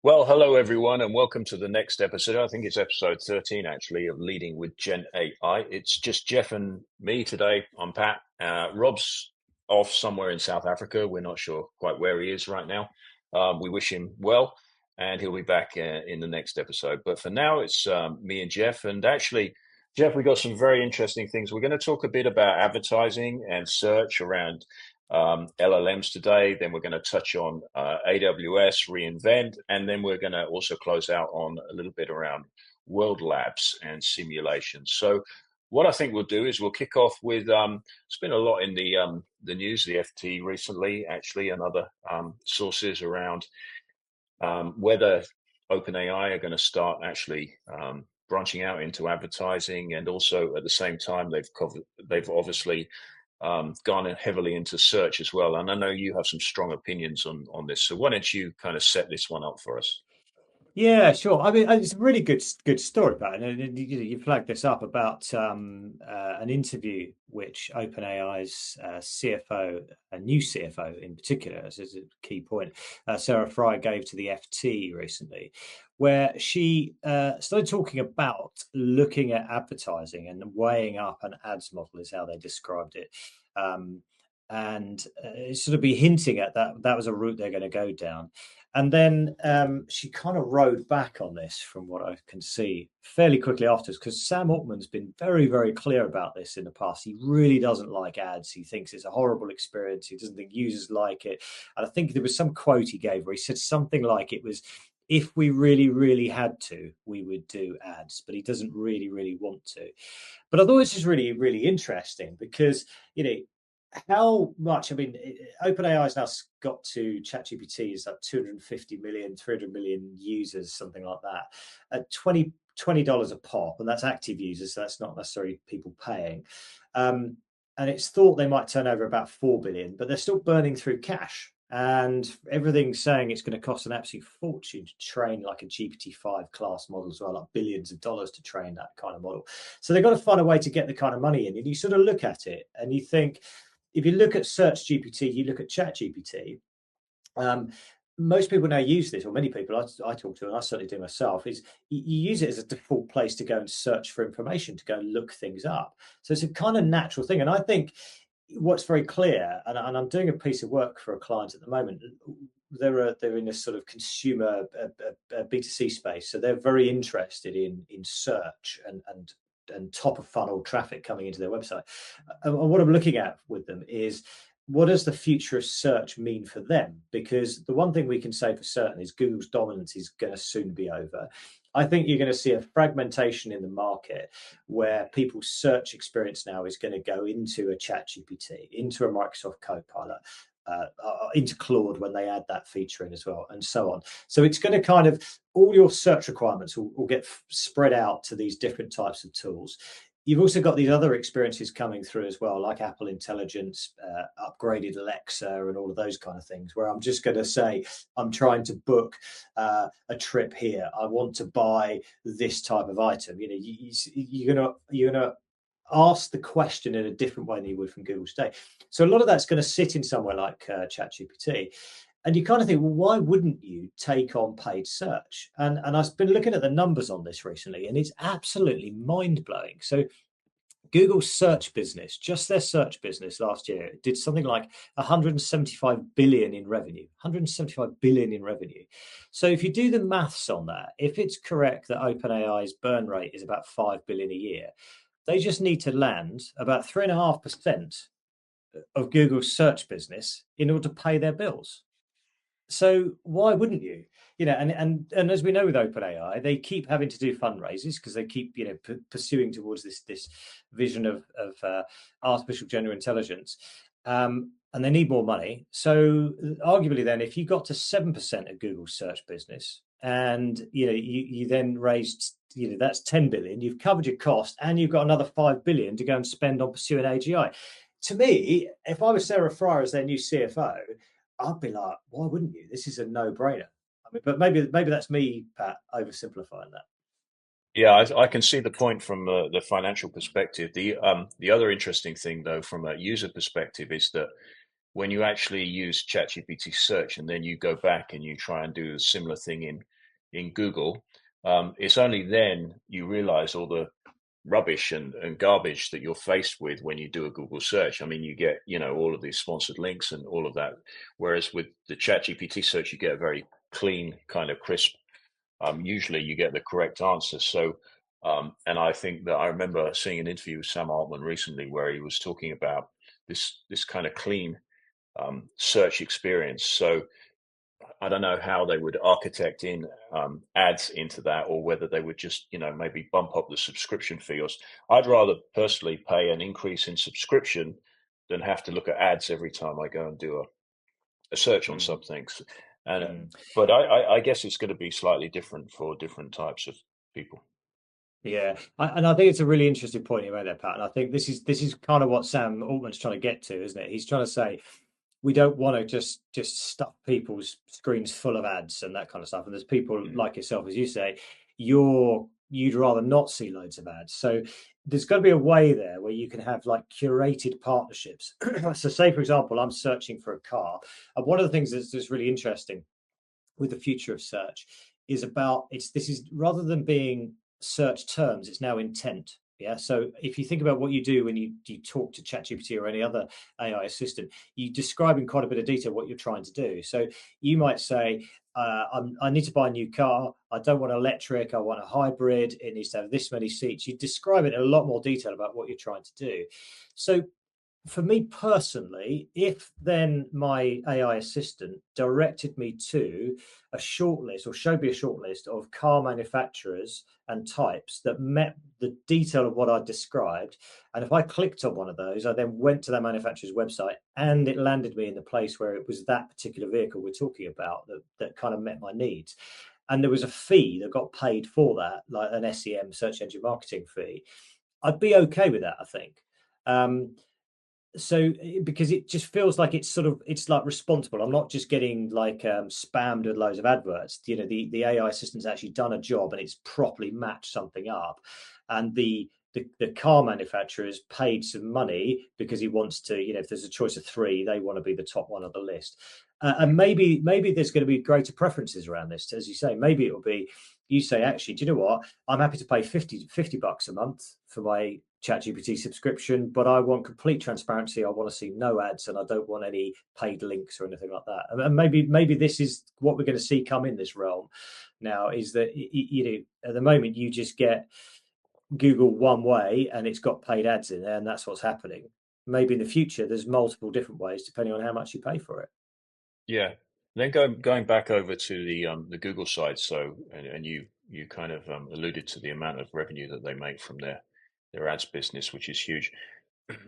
Well, hello everyone, and welcome to the next episode. I think it's episode 13 actually of Leading with Gen AI. It's just Jeff and me today. I'm Pat. Rob's off somewhere in South Africa. We're not sure quite where he is right now. We wish him well, and he'll be back in the next episode. But for now, it's me and Jeff. And actually, Jeff, we got some very interesting things. We're going to talk a bit about advertising and search around LLMs today. Then we're going to touch on AWS reInvent, and then we're going to also close out on a little bit around world labs and simulations. So what I think we'll do is we'll kick off with it's been a lot in the news, the FT recently, actually, and other sources around whether OpenAI are going to start actually branching out into advertising, and also at the same time they've obviously gone heavily into search as well. And I know you have some strong opinions on this. So why don't you kind of set this one up for us? Yeah, sure. I mean, it's a really good story about it. And you flagged this up about an interview which OpenAI's CFO, a new CFO in particular, this is a key point, Sarah Fry gave to the FT recently, where she started talking about looking at advertising and weighing up an ads model, is how they described it. And sort of be hinting at that was a route they're going to go down. And then she kind of rode back on this, from what I can see, fairly quickly afterwards, because Sam Altman's been very, very clear about this in the past. He really doesn't like ads. He thinks it's a horrible experience. He doesn't think users like it. And I think there was some quote he gave where he said something like it was, if we really, really had to, we would do ads, but he doesn't really, really want to. But I thought this was really, really interesting because, how much, I mean, OpenAI has now got to ChatGPT is like 250 million, 300 million users, something like that, at $20 a pop, and that's active users, so that's not necessarily people paying. And it's thought they might turn over about 4 billion, but they're still burning through cash. And everything's saying it's going to cost an absolute fortune to train like a GPT-5 class model as well, like billions of dollars to train that kind of model. So they've got to find a way to get the kind of money in. And you sort of look at it and you think, if you look at Search GPT, you look at Chat GPT, most people now use this, or many people I talk to, and I certainly do myself, is you use it as a default place to go and search for information, to go and look things up. So it's a kind of natural thing. And I think what's very clear, and I'm doing a piece of work for a client at the moment, they're in this sort of consumer B2C space. So they're very interested in search and top of funnel traffic coming into their website. And what I'm looking at with them is, what does the future of search mean for them? Because the one thing we can say for certain is Google's dominance is going to soon be over. I think you're going to see a fragmentation in the market where people's search experience now is going to go into a Chat GPT, into a Microsoft Copilot, into Claude when they add that feature in as well, and so on. So it's going to kind of, all your search requirements will get spread out to these different types of tools. You've also got these other experiences coming through as well, like Apple Intelligence, upgraded Alexa, and all of those kind of things, where I'm just going to say, I'm trying to book a trip here. I want to buy this type of item. You're gonna ask the question in a different way than you would from Google today. So a lot of that's going to sit in somewhere like ChatGPT. And you kind of think, well, why wouldn't you take on paid search? And I've been looking at the numbers on this recently, and it's absolutely mind blowing. So Google's search business, just their search business last year, did something like 175 billion in revenue. 175 billion in revenue. So if you do the maths on that, if it's correct that OpenAI's burn rate is about 5 billion a year, they just need to land about 3.5% of Google's search business in order to pay their bills. So why wouldn't you? And as we know with OpenAI, they keep having to do fundraisers because they keep pursuing towards this vision of artificial general intelligence, and they need more money. So arguably, then, if you got to 7% of Google's search business, and you then raised, that's 10 billion, you've covered your cost, and you've got another 5 billion to go and spend on pursuing AGI. To me, if I was Sarah Fryer as their new CFO, I'd be like, why wouldn't you? This is a no-brainer. I mean, but maybe that's me, Pat, oversimplifying that. Yeah, I can see the point from the financial perspective. The other interesting thing, though, from a user perspective, is that when you actually use ChatGPT search and then you go back and you try and do a similar thing in Google, it's only then you realize all the rubbish and garbage that you're faced with when you do a Google search. I mean, you get, all of these sponsored links and all of that. Whereas with the ChatGPT search, you get a very clean, kind of crisp, usually you get the correct answer. So, and I think that I remember seeing an interview with Sam Altman recently where he was talking about this kind of clean search experience. So I don't know how they would architect in ads into that, or whether they would just, maybe bump up the subscription fees. I'd rather personally pay an increase in subscription than have to look at ads every time I go and do a search on Mm, something. And mm. but I guess it's going to be slightly different for different types of people. Yeah, and I think it's a really interesting point you made there, Pat. And I think this is kind of what Sam Altman's trying to get to, isn't it? He's trying to say we don't want to just stuff people's screens full of ads and that kind of stuff. And there's people Mm, like yourself, as you say, you'd rather not see loads of ads. So there's got to be a way there where you can have like curated partnerships. So say, for example, I'm searching for a car, and one of the things that's really interesting with the future of search is about this is rather than being search terms, it's now intent. Yeah. So if you think about what you do when you talk to ChatGPT or any other AI assistant, you describe in quite a bit of detail what you're trying to do. So you might say, I need to buy a new car. I don't want electric. I want a hybrid. It needs to have this many seats. You describe it in a lot more detail about what you're trying to do. So for me personally, if then my AI assistant directed me to a shortlist or showed me a shortlist of car manufacturers and types that met the detail of what I described, and if I clicked on one of those, I then went to that manufacturer's website and it landed me in the place where it was that particular vehicle we're talking about that kind of met my needs. And there was a fee that got paid for that, like an SEM, search engine marketing fee. I'd be okay with that, I think. Um, so because it just feels like it's like responsible. I'm not just getting like spammed with loads of adverts. The AI assistant's actually done a job and it's properly matched something up, and the car manufacturer's paid some money because he wants to, if there's a choice of three, they want to be the top one on the list. And maybe there's going to be greater preferences around this, as you say. Maybe it'll be, you say, actually, do you know what, I'm happy to pay 50 bucks a month for my ChatGPT subscription, but I want complete transparency. I want to see no ads, and I don't want any paid links or anything like that. And maybe this is what we're going to see come in this realm now, is that at the moment you just get Google one way and it's got paid ads in there, and that's what's happening. Maybe in the future there's multiple different ways depending on how much you pay for it. yeah. Then going back over to the Google side. So and you kind of alluded to the amount of revenue that they make from their ads business, which is huge.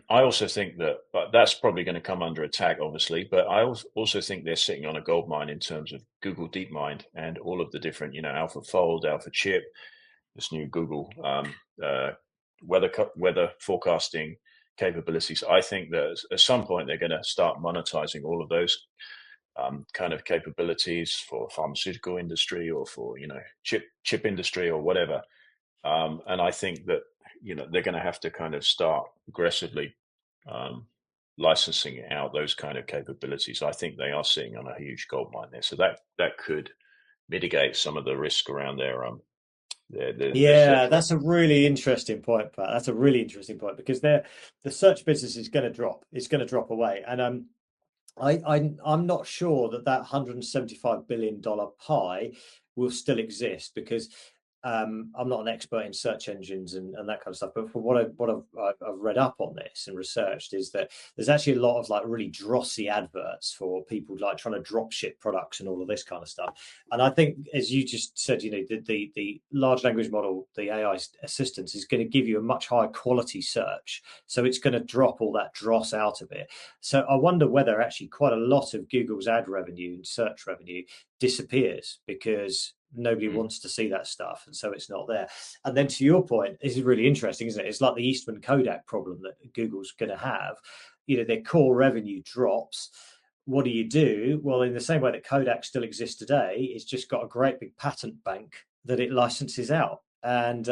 I also think that, but that's probably going to come under attack, obviously. But I also think they're sitting on a gold mine in terms of Google DeepMind and all of the different, AlphaFold, AlphaChip, this new Google weather forecasting capabilities. I think that at some point they're going to start monetizing all of those kind of capabilities for pharmaceutical industry or for chip industry or whatever. And I think that they're going to have to kind of start aggressively um, licensing out those kind of capabilities. I think they are sitting on a huge gold mine there, so that could mitigate some of the risk around their Yeah, search that's a revenue. really interesting point, Pat. That's a really interesting point because the search business is going to drop. It's going to drop away, and I'm not sure that 175 billion-dollar pie will still exist because I'm not an expert in search engines and that kind of stuff. But for I've read up on this and researched is that there's actually a lot of like really drossy adverts for people like trying to drop ship products and all of this kind of stuff. And I think, as you just said, the large language model, the AI assistance, is going to give you a much higher quality search. So it's going to drop all that dross out of it. So I wonder whether actually quite a lot of Google's ad revenue and search revenue disappears because nobody Mm. wants to see that stuff, and so it's not there. And then to your point, this is really interesting, isn't it? It's like the Eastman Kodak problem that Google's going to have. Their core revenue drops. What do? Well, in the same way that Kodak still exists today, it's just got a great big patent bank that it licenses out. And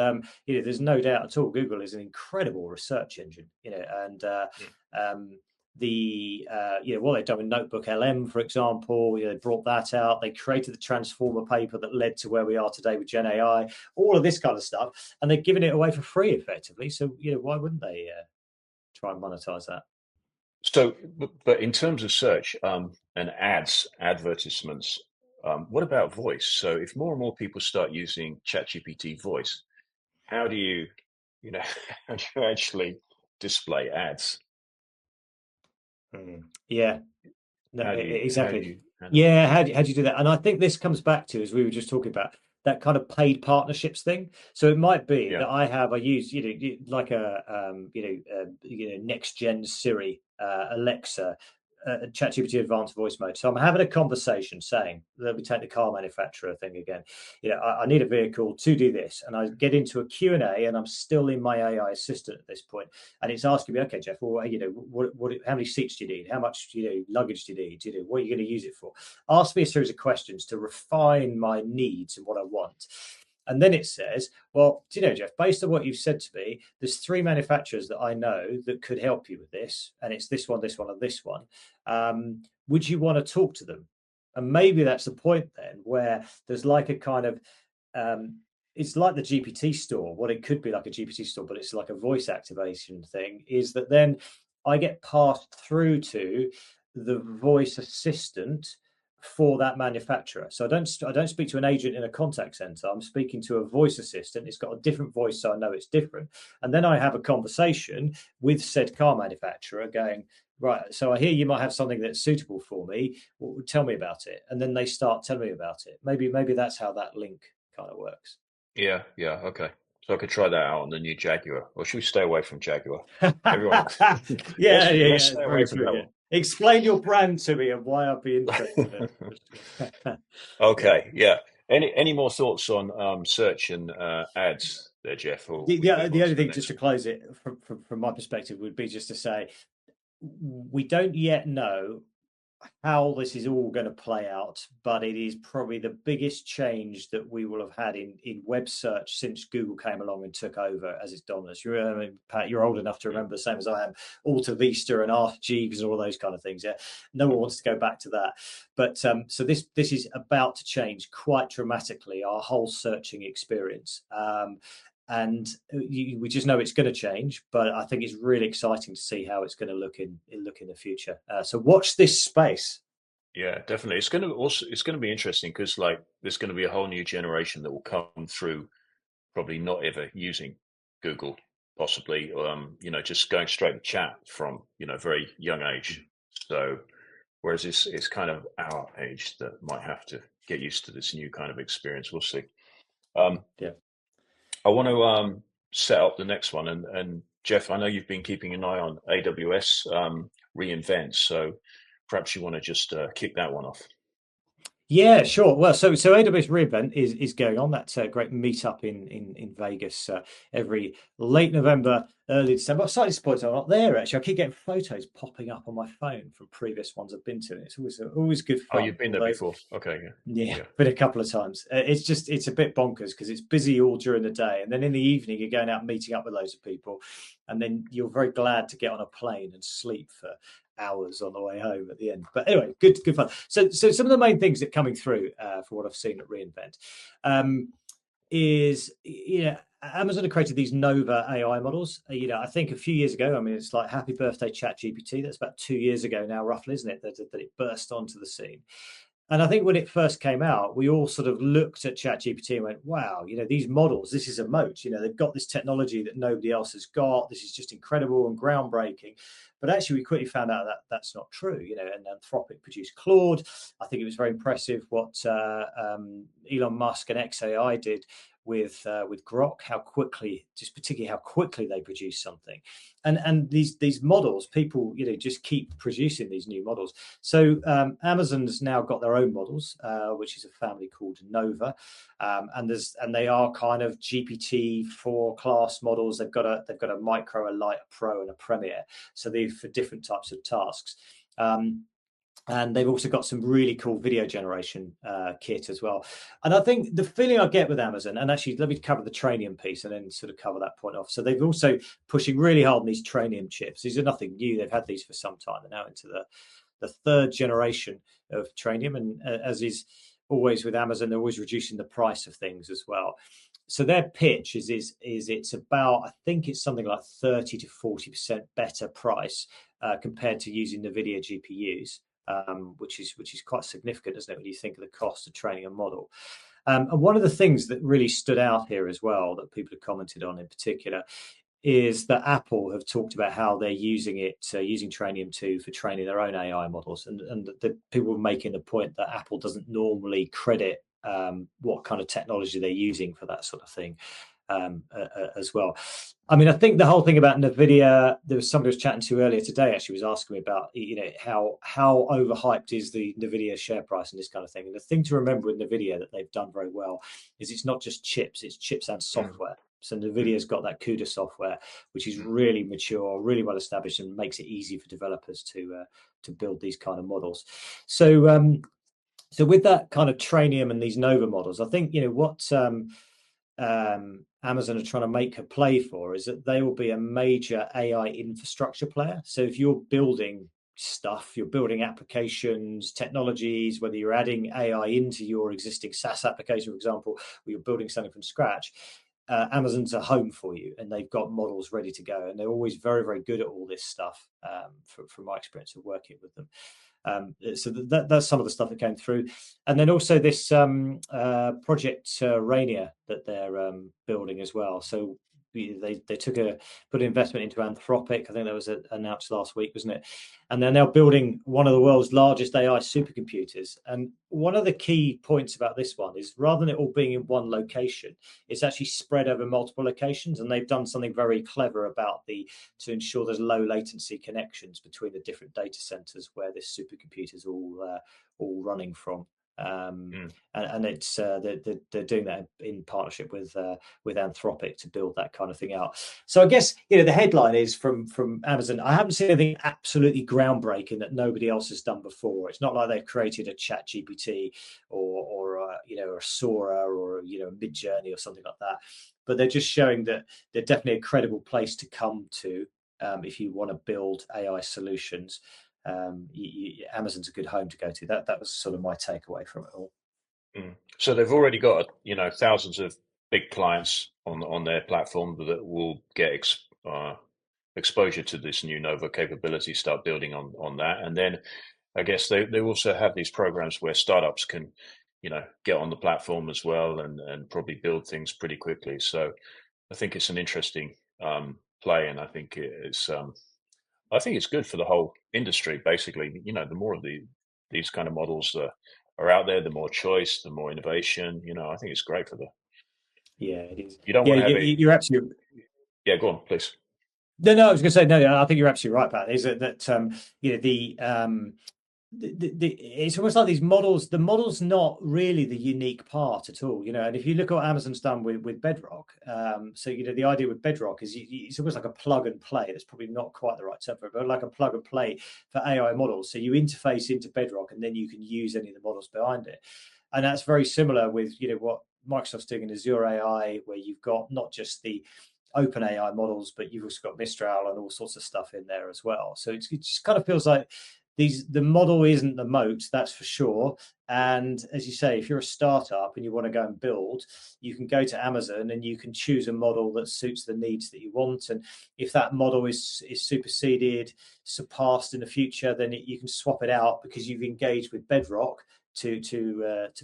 there's no doubt at all Google is an incredible research engine, and Mm. um, what they've done with Notebook LM, for example. They brought that out. They created the transformer paper that led to where we are today with GenAI, all of this kind of stuff, and they're giving it away for free effectively. So why wouldn't they try and monetize that? So, but in terms of search and advertisements, what about voice? So, if more and more people start using ChatGPT voice, how do you how do you actually display ads? Yeah, no, How do exactly. you handle Yeah, how do you do that? And I think this comes back to, as we were just talking about, that kind of paid partnerships thing. So it might be Yeah, that I use like a next gen Siri, Alexa, ChatGPT advanced voice mode. So I'm having a conversation saying, let me take the car manufacturer thing again. I need a vehicle to do this, and I get into a Q&A, and I'm still in my AI assistant at this point, and it's asking me, okay, Jeff, well, how many seats do you need? How much luggage do you need? What are you going to use it for? Ask me a series of questions to refine my needs and what I want. And then it says, well, do you know, Jeff, based on what you've said to me, there's 3 manufacturers that I know that could help you with this. And it's this one, this one, and this one. Would you want to talk to them? And maybe that's the point then, where there's like a kind of, it's like the GPT store. What it could be like a GPT store, but it's like a voice activation thing, is that then I get passed through to the voice assistant for that manufacturer. So I don't speak to an agent in a contact center. I'm speaking to a voice assistant. It's got a different voice, so I know it's different. And then I have a conversation with said car manufacturer going, right, so I hear you might have something that's suitable for me. Well, tell me about it. And then they start telling me about it. Maybe that's how that link kind of works. yeah. Okay, so I could try that out on the new Jaguar, or should we stay away from Jaguar? Everyone, Yeah, let's yeah, stay away very from true. that Yeah. one. Explain your brand to me and why I'd be interested in it. Yeah. Okay, yeah. Any more thoughts on search and ads there, Jeff, or we move The on to only the thing, just next to one? close it from my perspective, would be just to say we don't yet know how this is all going to play out, but it is probably the biggest change that we will have had in web search since Google came along and took over as its dominance. Pat, you're old enough to Mm. remember, the same as I am, Alta Vista and Ask Jeeves and all those kind of things. Yeah, no one wants to go back to that. But so this is about to change quite dramatically our whole searching experience. And we just know it's going to change, but I think it's really exciting to see how it's going to look in the future. So watch this space. Yeah, definitely. It's going to be interesting because like there's going to be a whole new generation that will come through, probably not ever using Google, possibly, just going straight to chat from very young age. So whereas it's kind of our age that might have to get used to this new kind of experience. We'll see. Um, Yeah. I want to set up the next one, and Jeff, I know you've been keeping an eye on AWS reInvent, so perhaps you want to just kick that one off. Yeah, sure. Well, so AWS reInvent is going on. That's a great meetup in Vegas every late November, early December. I'm slightly disappointed I'm not there actually. I keep getting photos popping up on my phone from previous ones I've been to. It's always good Oh, fun. you've been there Although before. Okay, yeah, yeah, been a couple of times. It's a bit bonkers because it's busy all during the day, and then in the evening you're going out meeting up with loads of people, and then you're very glad to get on a plane and sleep for hours on the way home at the end. But anyway, good fun. So some of the main things that are coming through for what I've seen at reInvent is Amazon have created these Nova AI models. I think a few years ago, I mean, it's like happy birthday Chat GPT. That's about 2 years ago now, roughly, isn't it? That it burst onto the scene. And I think when it first came out, we all sort of looked at ChatGPT and went, wow, these models, this is a moat. They've got this technology that nobody else has got. This is just incredible and groundbreaking. But actually, we quickly found out that that's not true. And Anthropic produced Claude. I think it was very impressive what Elon Musk and XAI did with Grok, particularly how quickly they produce something. And these models, people, just keep producing these new models. So Amazon's now got their own models, which is a family called Nova, and they are kind of GPT-4 class models. They've got a Micro, a Lite, a Pro, and a Premier. So they're for different types of tasks. And they've also got some really cool video generation kit as well. And I think the feeling I get with Amazon, and actually let me cover the Trainium piece and then sort of cover that point off. So they've also pushing really hard on these Trainium chips. These are nothing new. They've had these for some time. They're now into the third generation of Trainium. And as is always with Amazon, they're always reducing the price of things as well. So their pitch is it's about, I think it's something like 30 to 40% better price compared to using NVIDIA GPUs. Which is quite significant, isn't it, when you think of the cost of training a model. And one of the things that really stood out here as well that people have commented on in particular is that Apple have talked about how they're using it, using Trainium 2 for training their own AI models. And the people were making the point that Apple doesn't normally credit what kind of technology they're using for that sort of thing. As well. I mean, I think the whole thing about NVIDIA, there was somebody I was chatting to earlier today actually was asking me about, how overhyped is the NVIDIA share price and this kind of thing. And the thing to remember with NVIDIA that they've done very well is it's not just chips, it's chips and software. So NVIDIA's got that CUDA software, which is really mature, really well established, and makes it easy for developers to build these kind of models. So with that kind of Trainium and these Nova models, I think what Amazon are trying to make a play for is that they will be a major AI infrastructure player. So if you're building stuff, you're building applications, technologies, whether you're adding AI into your existing SaaS application, for example, or you're building something from scratch, Amazon's a home for you, and they've got models ready to go, and they're always very, very good at all this stuff. From my experience of working with them. So that's some of the stuff that came through, and then also this project Rainier that they're building as well. So they put an investment into Anthropic. I think that was announced last week, wasn't it? And they're now building one of the world's largest AI supercomputers. And one of the key points about this one is rather than it all being in one location, it's actually spread over multiple locations. And they've done something very clever about to ensure there's low latency connections between the different data centers where this supercomputer is all running from. And it's they're doing that in partnership with Anthropic to build that kind of thing out. So I guess the headline is from Amazon. I haven't seen anything absolutely groundbreaking that nobody else has done before. It's not like they've created a Chat GPT or a Sora or a Midjourney or something like that. But they're just showing that they're definitely a credible place to come to if you want to build AI solutions. Amazon's a good home to go to. That was sort of my takeaway from it all. So they've already got thousands of big clients on their platform that will get exposure to this new Nova capability, start building on that, and then I guess they also have these programs where startups can get on the platform as well and probably build things pretty quickly. So I think it's an interesting play, and I think it's good for the whole industry. Basically, the more of these kind of models are out there, the more choice, the more innovation. I think it's great for Yeah, it is. you don't Yeah, want to have it. you're absolutely. Yeah, go on, please. No, I was going to say no. I think you're absolutely right, Pat. Is that it's almost like these models. The model's not really the unique part at all, And if you look at what Amazon's done with Bedrock, so the idea with Bedrock is it's almost like a plug and play. That's probably not quite the right term for it, but like a plug and play for AI models. So you interface into Bedrock, and then you can use any of the models behind it. And that's very similar with what Microsoft's doing in Azure AI, where you've got not just the open AI models, but you've also got Mistral and all sorts of stuff in there as well. So it just kind of feels like the model isn't the moat, that's for sure. And as you say, if you're a startup and you want to go and build, you can go to Amazon and you can choose a model that suits the needs that you want. And if that model is superseded, surpassed in the future, then you can swap it out because you've engaged with Bedrock to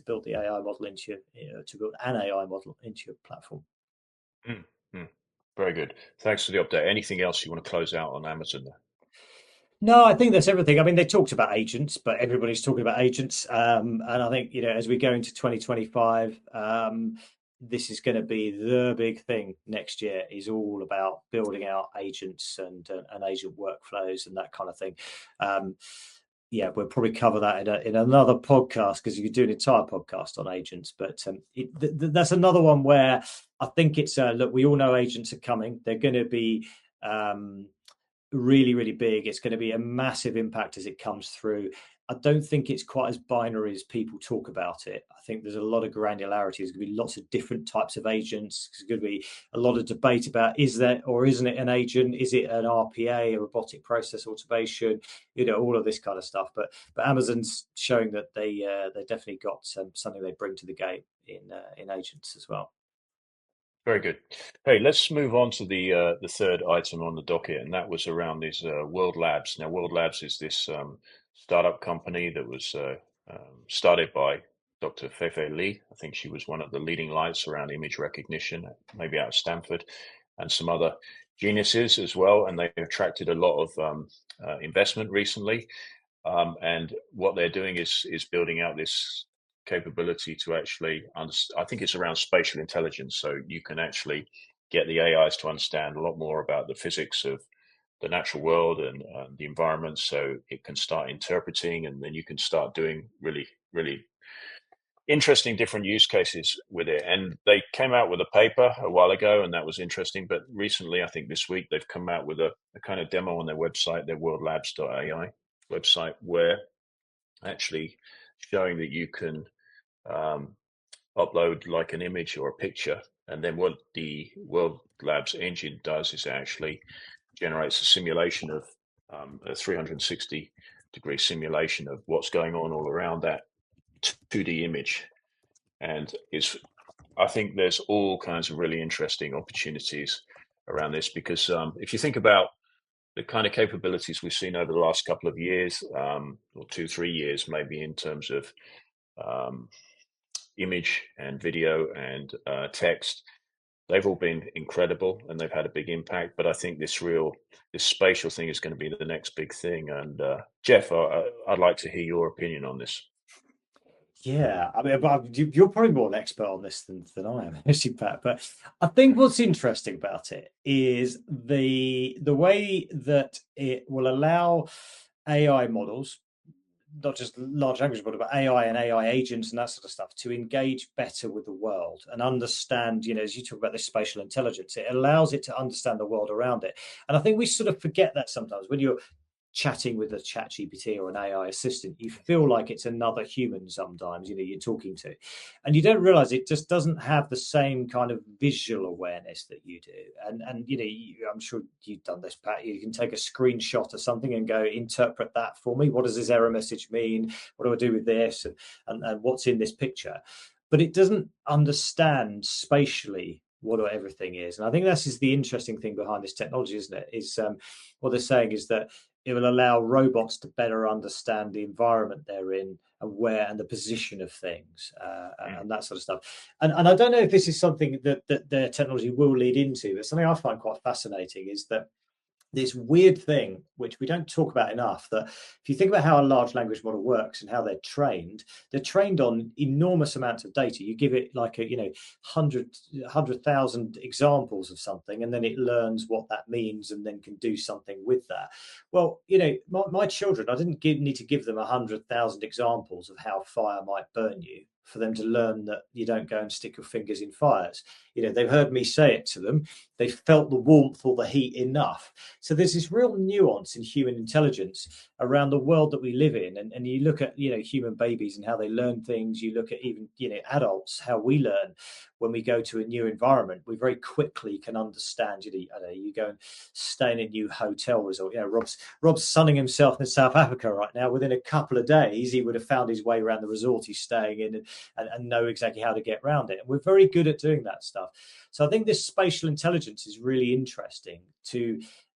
build the AI model to build an AI model into your platform. Mm-hmm. Very good. Thanks for the update. Anything else you want to close out on Amazon there? No, I think that's everything. I mean, they talked about agents, but everybody's talking about agents. And I think, as we go into 2025, this is going to be the big thing next year, is all about building out agents and agent workflows and that kind of thing. We'll probably cover that in another podcast because you could do an entire podcast on agents. But that's another one where I think it's look, we all know agents are coming. They're going to be really, really big. It's going to be a massive impact as it comes through. I don't think it's quite as binary as people talk about it. I think there's a lot of granularity. There's going to be lots of different types of agents. There's going to be a lot of debate about is that or isn't it an agent? Is it an RPA, a robotic process automation? All of this kind of stuff. But Amazon's showing that they definitely got something they bring to the game in agents as well. Very good. Hey, let's move on to the third item on the docket, and that was around these World Labs. Now, World Labs is this startup company that was started by Dr. Feifei Li. I think she was one of the leading lights around image recognition, maybe out of Stanford, and some other geniuses as well. And they attracted a lot of investment recently. And what they're doing is building out this capability to actually I think it's around spatial intelligence. So you can actually get the AIs to understand a lot more about the physics of the natural world and the environment. So it can start interpreting, and then you can start doing really, really interesting different use cases with it. And they came out with a paper a while ago, and that was interesting. But recently, I think this week, they've come out with a kind of demo on their website, their worldlabs.ai website, where actually showing that you can upload like an image or a picture, and then what the World Labs engine does is actually generates a simulation of a 360-degree simulation of what's going on all around that 2D image. And I think there's all kinds of really interesting opportunities around this, because if you think about the kind of capabilities we've seen over the last couple of years, or 2-3 years, maybe in terms of image and video and text, they've all been incredible and they've had a big impact. But I think this spatial thing is going to be the next big thing. And Jeff, I'd like to hear your opinion on this. Yeah, I mean, you're probably more an expert on this than I am, actually, Pat. But I think what's interesting about it is the way that it will allow AI models, not just large language model, but AI and AI agents and that sort of stuff, to engage better with the world and understand, as you talk about this spatial intelligence, it allows it to understand the world around it. And I think we sort of forget that sometimes when you're chatting with a chat GPT or an AI assistant, you feel like it's another human sometimes, you're talking to, and you don't realize it just doesn't have the same kind of visual awareness that you do. And I'm sure you've done this, Pat. You can take a screenshot of something and go, interpret that for me. What does this error message mean? What do I do with this? And what's in this picture? But it doesn't understand spatially what everything is. And I think this is the interesting thing behind this technology, isn't it? Is what they're saying is that it will allow robots to better understand the environment they're in and the position of things and that sort of stuff. And I don't know if this is something that their technology will lead into, but something I find quite fascinating is that this weird thing, which we don't talk about enough, that if you think about how a large language model works and how they're trained on enormous amounts of data. You give it like 100,000 examples of something, and then it learns what that means and then can do something with that. Well, my children, I didn't need to give them 100,000 examples of how fire might burn you for them to learn that you don't go and stick your fingers in fires. They've heard me say it to them. They felt the warmth or the heat enough. So there's this real nuance in human intelligence around the world that we live in. And you look at, human babies and how they learn things. You look at even, adults, how we learn when we go to a new environment. We very quickly can understand, you go and stay in a new hotel resort. Rob's sunning himself in South Africa right now. Within a couple of days, he would have found his way around the resort he's staying in and know exactly how to get around it. And we're very good at doing that stuff. So I think this spatial intelligence is really interesting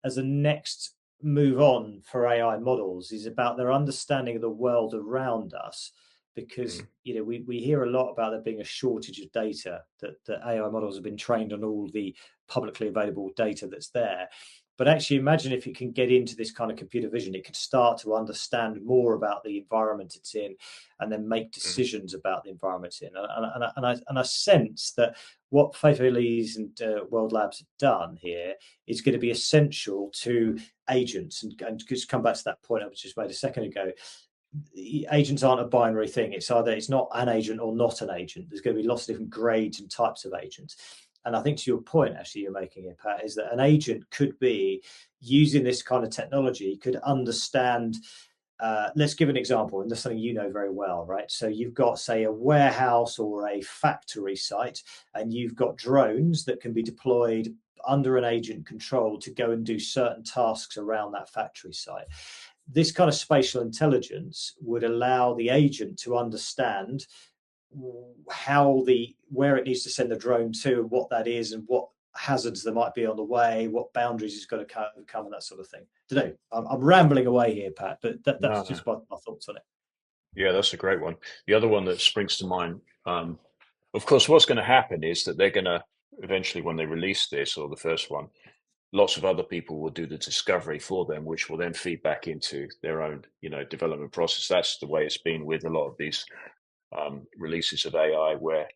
as a next move on for AI models, is about their understanding of the world around us. Because we hear a lot about there being a shortage of data, that AI models have been trained on all the publicly available data that's there. But actually, imagine if it can get into this kind of computer vision, it could start to understand more about the environment it's in, and then make decisions about the environment it's in. And I sense that what Feifei Li's and World Labs have done here is going to be essential to agents. And just come back to that point I just made a second ago. Agents aren't a binary thing. It's not an agent or not an agent. There's going to be lots of different grades and types of agents. And I think to your point, actually, you're making it, Pat, is that an agent could be using this kind of technology, could understand let's give an example, and that's something you know very well, right? So you've got, say, a warehouse or a factory site, and you've got drones that can be deployed under an agent control to go and do certain tasks around that factory site. This kind of spatial intelligence would allow the agent to understand where it needs to send the drone to, what that is, and what hazards there might be on the way, what boundaries it's got to overcome, and that sort of thing. Today, I'm rambling away here, Pat, but that's No, no. just my thoughts on it. Yeah, that's a great one. The other one that springs to mind, of course, what's going to happen is that they're going to eventually, when they release this or the first one, lots of other people will do the discovery for them, which will then feed back into their own, development process. That's the way it's been with a lot of these releases of AI, where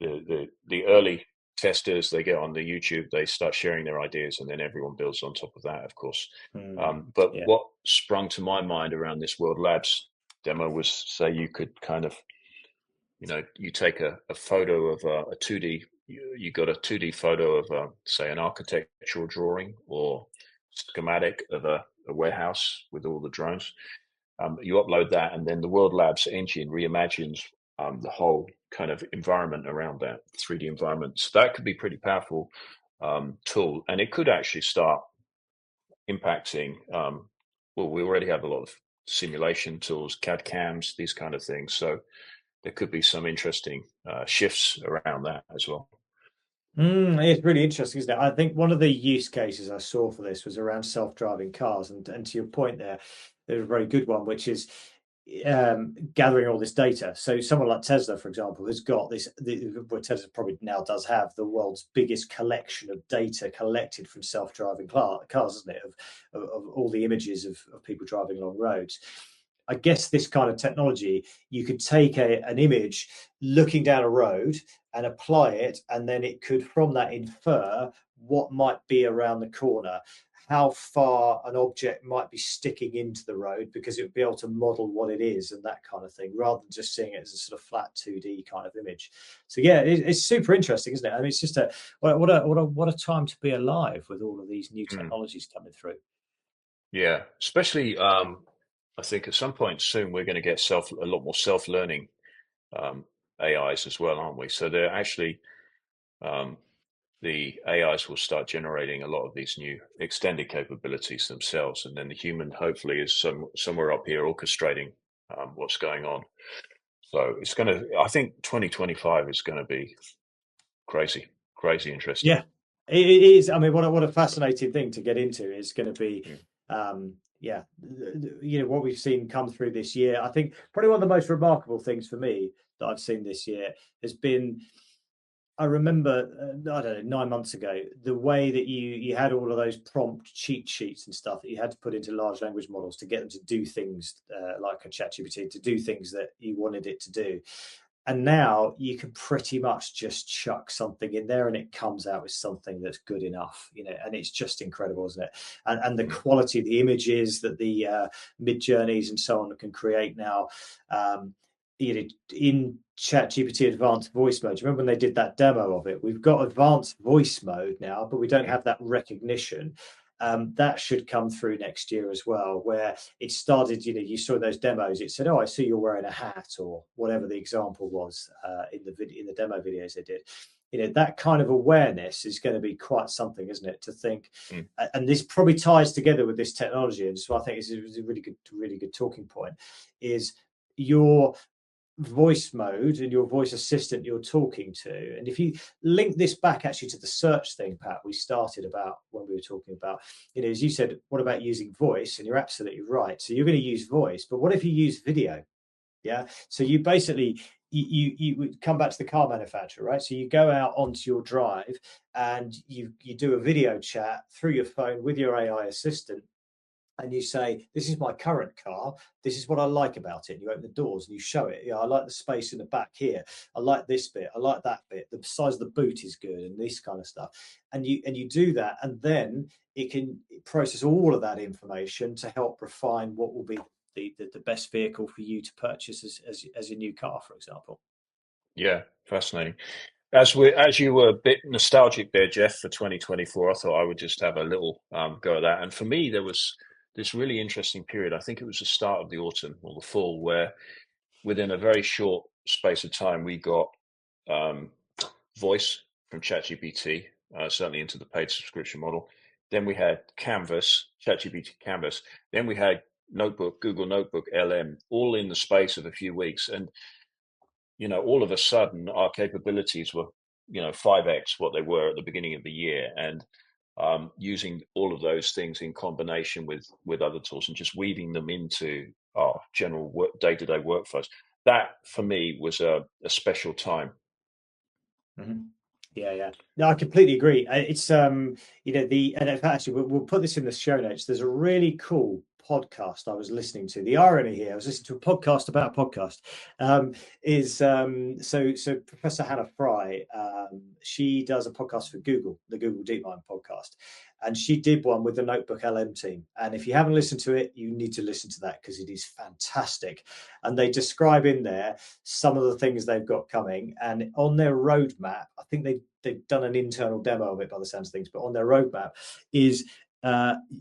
the early testers, they get on the YouTube, they start sharing their ideas, and then everyone builds on top of that, of course. But Yeah. what sprung to my mind around this World Labs demo was, say, you could kind of, you take a photo of a 2D, you got a 2D photo of, say, an architectural drawing or schematic of a warehouse with all the drones. You upload that, and then the World Labs engine reimagines the whole kind of environment around that 3D environment. So that could be pretty powerful tool, and it could actually start impacting. Well, we already have a lot of simulation tools, CAD cams, these kind of things. So there could be some interesting shifts around that as well. It's really interesting, isn't it? I think one of the use cases I saw for this was around self-driving cars, and to your point there's a very good one, which is gathering all this data. So someone like Tesla, for example, has got well, Tesla probably now does have the world's biggest collection of data collected from self-driving cars, isn't it? Of all the images of people driving along roads. I guess this kind of technology, you could take an image looking down a road and apply it, and then it could, from that, infer what might be around the corner, how far an object might be sticking into the road, because it would be able to model what it is and that kind of thing, rather than just seeing it as a sort of flat 2D kind of image. So yeah, it's super interesting, isn't it? I mean, it's just what a time to be alive with all of these new Mm. technologies coming through. Yeah, especially I think at some point soon we're going to get a lot more self-learning um, AIs as well, aren't we? So they're actually um, the AIs will start generating a lot of these new extended capabilities themselves, and then the human hopefully is somewhere up here orchestrating what's going on. So it's going to, I think 2025 is going to be crazy, crazy interesting. Yeah, it is. I mean, what a fascinating thing to get into is going to be, Mm. yeah, what we've seen come through this year. I think probably one of the most remarkable things for me that I've seen this year has been. I remember, I don't know, 9 months ago, the way that you had all of those prompt cheat sheets and stuff that you had to put into large language models to get them to do things like a ChatGPT, to do things that you wanted it to do. And now you can pretty much just chuck something in there and it comes out with something that's good enough, and it's just incredible, isn't it? And the Mm. quality of the images that the mid journeys and so on can create now. In ChatGPT advanced voice mode. Do you remember when they did that demo of it? We've got advanced voice mode now, but we don't Mm. have that recognition. That should come through next year as well, where it started, you saw those demos, it said, oh, I see you're wearing a hat, or whatever the example was in the demo videos they did. That kind of awareness is going to be quite something, isn't it? To think, Mm. and this probably ties together with this technology, and so I think it's a really good talking point, is your voice mode and your voice assistant you're talking to. And if you link this back actually to the search thing, Pat, we started about when we were talking about, as you said, what about using voice? And you're absolutely right. So you're going to use voice, but what if you use video? Yeah. So you basically you would come back to the car manufacturer, right? So you go out onto your drive and you do a video chat through your phone with your AI assistant, and you say, this is my current car, this is what I like about it, and you open the doors and you show it. I like the space in the back here, I like this bit, I like that bit, the size of the boot is good, and this kind of stuff. And you do that, and then it can process all of that information to help refine what will be the best vehicle for you to purchase as a new car, for example. Yeah, fascinating. As you were a bit nostalgic there, Jeff, for 2024, I thought I would just have a little go at that. And for me, there was this really interesting period. I think it was the start of the autumn or the fall, where within a very short space of time, we got um, voice from ChatGPT, certainly into the paid subscription model. Then we had Canvas, ChatGPT Canvas. Then we had Notebook, Google Notebook LM, all in the space of a few weeks. And, all of a sudden, our capabilities were, 5x what they were at the beginning of the year. And using all of those things in combination with other tools and just weaving them into our general day-to-day workflows. That, for me, was a special time. Mhm. Yeah, yeah. No, I completely agree. It's and in fact, actually, we'll put this in the show notes. There's a really cool podcast I was listening to. The irony here, I was listening to a podcast about a podcast. So Professor Hannah Fry, she does a podcast for Google, the Google DeepMind podcast, and she did one with the Notebook LM team. And if you haven't listened to it, you need to listen to that because it is fantastic. And they describe in there some of the things they've got coming, and on their roadmap, I think they've done an internal demo of it by the sounds of things, but on their roadmap is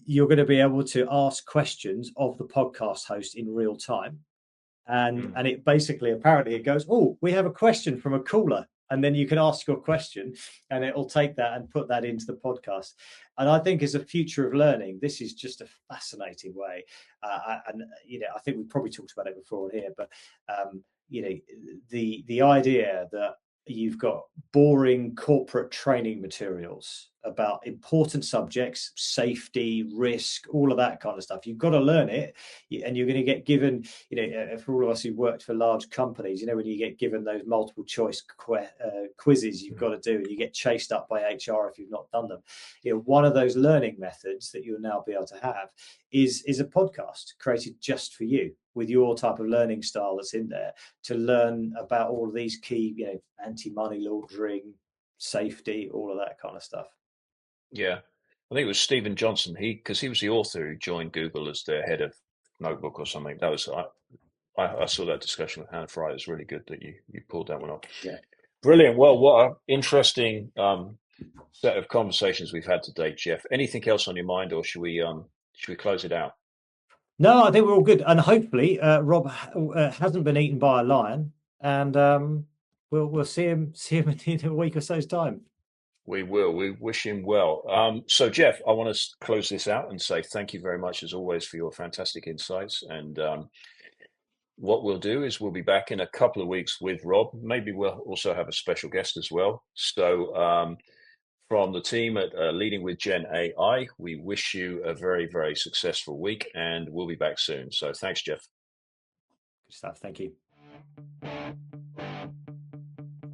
you're going to be able to ask questions of the podcast host in real time. And it basically, apparently it goes, oh, we have a question from a caller. And then you can ask your question and it will take that and put that into the podcast. And I think as a future of learning, this is just a fascinating way. And I think we probably talked about it before here, but the idea that you've got boring corporate training materials about important subjects, safety, risk, all of that kind of stuff. You've got to learn it, and you're going to get given, for all of us who worked for large companies, when you get given those multiple choice quizzes you've got to do, and you get chased up by HR if you've not done them. One of those learning methods that you'll now be able to have is a podcast created just for you with your type of learning style that's in there to learn about all of these key, anti-money laundering, safety, all of that kind of stuff. Yeah, I think it was Stephen Johnson. Because he was the author who joined Google as their head of Notebook or something. That was I saw that discussion with Hannah Fry. It was really good that you pulled that one off. Yeah, brilliant. Well, what an interesting set of conversations we've had today, Jeff. Anything else on your mind, or should we close it out? No, I think we're all good, and hopefully Rob hasn't been eaten by a lion, and we'll see him in a week or so's time. We will. We wish him well. So, Jeff, I want to close this out and say thank you very much, as always, for your fantastic insights. And what we'll do is we'll be back in a couple of weeks with Rob. Maybe we'll also have a special guest as well. So, from the team at Leading with GenAI, we wish you a very, very successful week, and we'll be back soon. So, thanks, Jeff. Good stuff. Thank you.